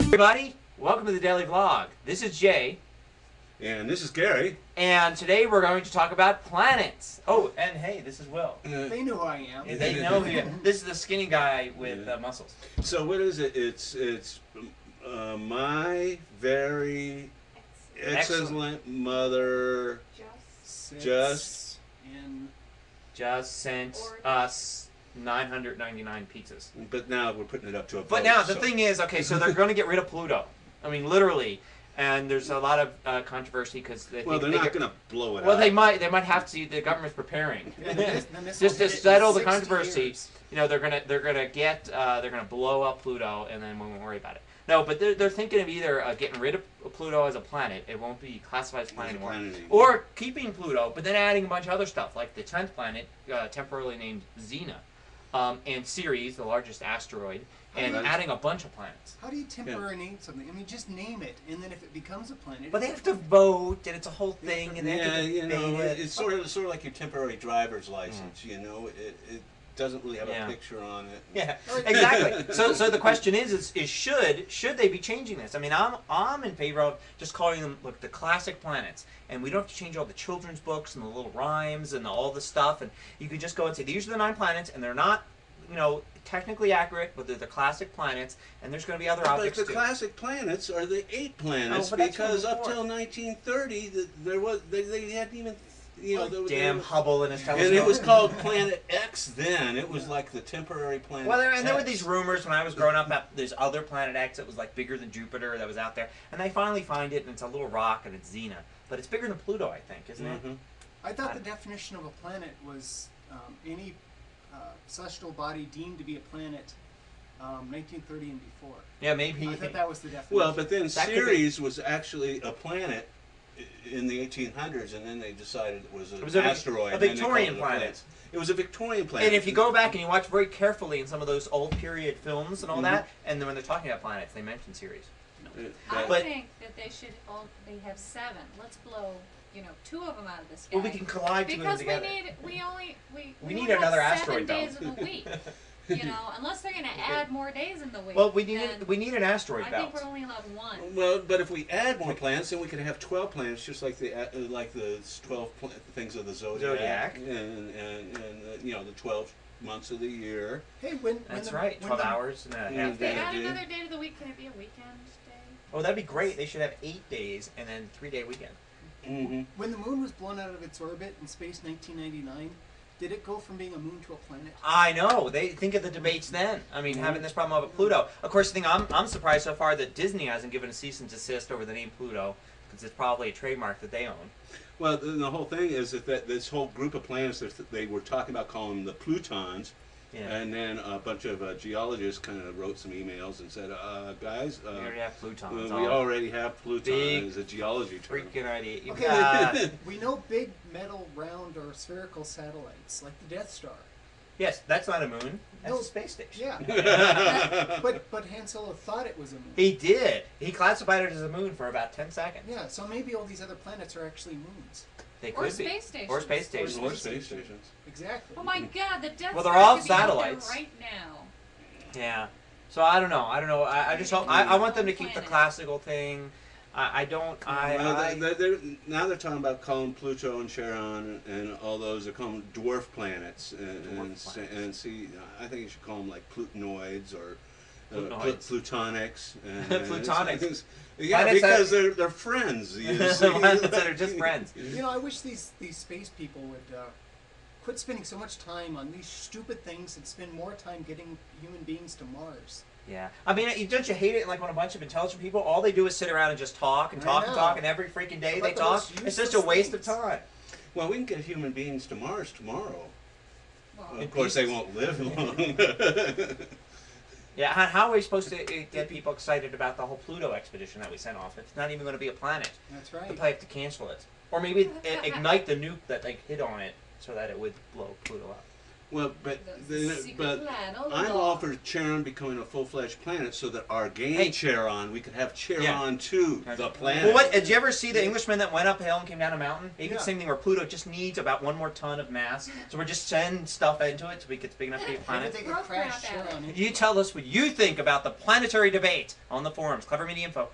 Everybody, welcome to the Daily Vlog. This is Jay. And this is Gary. And today we're going to talk about planets. Oh, and hey, this is Will. They know who I am. They know who you are. This is the skinny guy with muscles. So what is it? It's my very excellent mother just sent us 999 pizzas. But now we're putting it up to a vote. But now the thing is, okay, so they're going to get rid of Pluto. I mean, literally. And there's a lot of controversy because they're not going to blow it up. Well, they might have to. The government's preparing just to settle the controversy. You know, they're gonna blow up Pluto, and then we won't worry about it. No, but they're thinking of either getting rid of Pluto as a planet. It won't be classified as a planet anymore, or keeping Pluto, but then adding a bunch of other stuff like the 10th planet, temporarily named Xena, and Ceres, the largest asteroid. And adding a bunch of planets. How do you temporarily name something? I mean, just name it, and then if it becomes a planet... But they have to vote, and it's a whole thing, and they have to debate it. It's sort of like your temporary driver's license, you know? It doesn't really have a picture on it. Yeah, exactly. So the question is should they be changing this? I mean, I'm in favor of just calling them the classic planets, and we don't have to change all the children's books and the little rhymes and all the stuff, and you could just go and say, these are the 9 planets, and they're not, you know, technically accurate, but they're the classic planets, and there's going to be other objects too. But the classic planets are the 8 planets, because up till 1930, they hadn't even, you know... Damn Hubble and his telescope. And it was called Planet X then. It was like the temporary Planet X. There were these rumors when I was growing up that there's other Planet X that was like bigger than Jupiter that was out there, and they finally find it, and it's a little rock, and it's Xena. But it's bigger than Pluto, I think, isn't it? I thought the definition of a planet was any... celestial body deemed to be a planet 1930 and before. Yeah, maybe. I thought that was the definition. Well, but then Ceres was actually a planet in the 1800s, and then they decided it was an asteroid. A Victorian planet. It was a Victorian planet. And if you go back and you watch very carefully in some of those old period films and all that, and then when they're talking about planets, they mention Ceres. I think that they have 7. Let's blow, you know, 2 of them out of the sky. Well, we can collide 2 of them together. We need another asteroid, 7 days in the week. You know, unless they're going to add more days in the week. Well, we need an asteroid belt. I think we're only allowed 1. Well, but if we add more planets, then we could have 12 planets, just like the 12 things of the zodiac, and you know, the 12 months of the year. Hey, that's right, 12 hours and a half. If they add another day to the week, can it be a weekend day? Oh, that'd be great. They should have 8 days and then 3-day weekend. When the moon was blown out of its orbit in space 1999, did it go from being a moon to a planet? I know. They think of the debates then. I mean, having this problem of Pluto. Of course, the thing I'm surprised so far that Disney hasn't given a cease and desist over the name Pluto, because it's probably a trademark that they own. Well, the whole thing is that this whole group of planets that they were talking about calling the Plutons. Yeah. And then a bunch of geologists kind of wrote some emails and said, guys, we already have Plutons. We already have Pluton as a geology term. Freaking idea. Okay, we know big metal, round, or spherical satellites, like the Death Star. Yes, that's not a moon. That's a space station. Yeah. but Han Solo thought it was a moon. He did. He classified it as a moon for about 10 seconds. Yeah, so maybe all these other planets are actually moons. They could be. Space stations. Or space stations. Or space stations. Exactly. Oh my God, the Death Well, they're Star all could satellites be out there right now. Yeah. So I don't know. I just hope. I want them to keep the classical thing. I don't. Now they're talking about calling Pluto and Charon and all those. They're calling them dwarf planets, and see. I think you should call them like Plutonoids or Plutonics. Plutonics. Yeah, because they're friends. Planets that are just friends. You know, I wish these space people would quit spending so much time on these stupid things and spend more time getting human beings to Mars. Yeah. I mean, don't you hate it like when a bunch of intelligent people, all they do is sit around and just talk and talk and talk, and every freaking day they talk? It's just a waste of time. Well, we can get human beings to Mars tomorrow. Well, of course, they won't live long. Yeah, how are we supposed to get people excited about the whole Pluto expedition that we sent off? It's not even going to be a planet. That's right. We'll probably have to cancel it. Or maybe ignite the nuke that hit on it so that it would blow Pluto up. Well, but Secret plan, all I'm along. all for Charon becoming a full-fledged planet, so that our game Hey. Charon, we could have Charon Yeah. too, the planet. Well, what did you ever see the Englishman that went up a hill and came down a mountain? He did Yeah. the same thing where Pluto just needs about 1 more ton of mass, so we're just sending stuff into it so we get big enough to be a Maybe planet. they could Road crash map at Charon. You tell us what you think about the planetary debate on the forums. Clever Media Info.